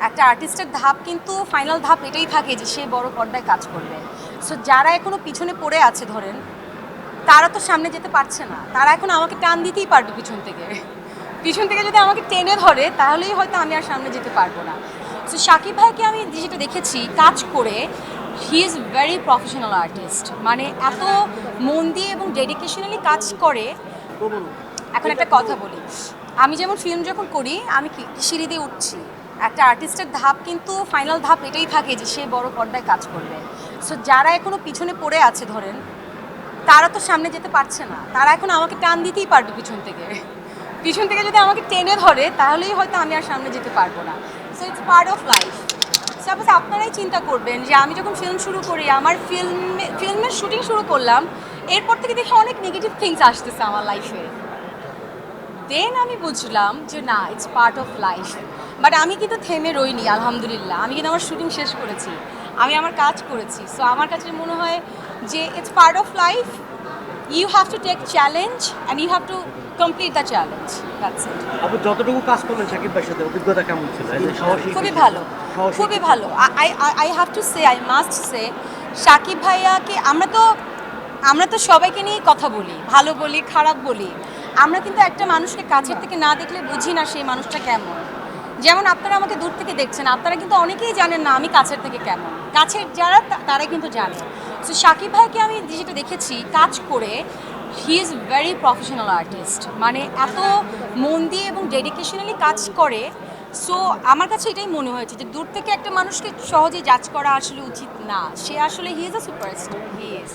একটা আর্টিস্টের ধাপ কিন্তু ফাইনাল ধাপ এটাই থাকে যে সে বড় পর্দায় কাজ করবে। সো যারা এখনো পিছনে পড়ে আছে ধরেন, তারা তো সামনে যেতে পারছে না, তারা এখন আমাকে টান দিতেই পারবে পিছন থেকে। পিছন থেকে যদি আমাকে টেনে ধরে তাহলেই হয়তো আমি আর সামনে যেতে পারবো না। সো শাকিব ভাইকে আমি যেটা দেখেছি কাজ করে, he is very professional artist, মানে এত মন দিয়ে এবং ডেডিকেশনালি কাজ করে। এখন একটা কথা বলি, আমি যেমন ফিল্ম যখন করি আমি কি সিঁড়ি দিয়ে উঠছি, একটা আর্টিস্টের ধাপ কিন্তু ফাইনাল ধাপ এটাই থাকে যে সে বড় পর্দায় কাজ করবে। সো যারা এখনো পিছনে পড়ে আছে ধরেন, তারা তো সামনে যেতে পারছে না, তারা এখন আমাকে টান দিতেই পারবে পিছন থেকে। পিছন থেকে যদি আমাকে টেনে ধরে তাহলেই হয়তো আমি আর সামনে যেতে পারবো না। So it's part of life. Suppose আপনারাই চিন্তা করবেন যে আমি যখন ফিল্ম শুরু করি, আমার ফিল্মের শুটিং শুরু করলাম, এরপর থেকে দেখি অনেক নেগেটিভ থিংস আসতেছে আমার লাইফে। দেন আমি বুঝলাম যে না, it's part of life. But আমি কিন্তু থেমে রইনি, আলহামদুলিল্লাহ। আমি কিন্তু আমার শুটিং শেষ করেছি, আমি আমার কাজ করেছি। সো আমার কাছে মনে হয় যে it's part of life. You have to take challenge and you have to complete the challenge. That's it. আপনি যতটুকু কাজ করলেন শাকিব ভাইয়ের সাথে অভিজ্ঞতা কেমন ছিল? খুবই ভালো, খুবই ভালো। I have to say, I must say, Shakib ভাইয়াকে আমরা তো সবাইকে নিয়েই কথা বলি, ভালো বলি, খারাপ বলি। আমরা কিন্তু একটা মানুষকে কাছের থেকে না দেখলে বুঝি না সেই মানুষটা কেমন। যেমন আপনারা আমাকে দূর থেকে দেখছেন, আপনারা কিন্তু অনেকেই জানেন না আমি কাছের থেকে কেমন। কাছের যারা তারা কিন্তু জানে। সো শাকিব ভাইকে আমি যেটা দেখেছি কাজ করে, he is very professional artist, মানে এত মন দিয়ে এবং ডেডিকেশনালি কাজ করে। সো আমার কাছে এটাই মনে হয়েছে যে দূর থেকে একটা মানুষকে সহজে জাজ করা আসলে উচিত না। সে আসলে he is a superstar, he is.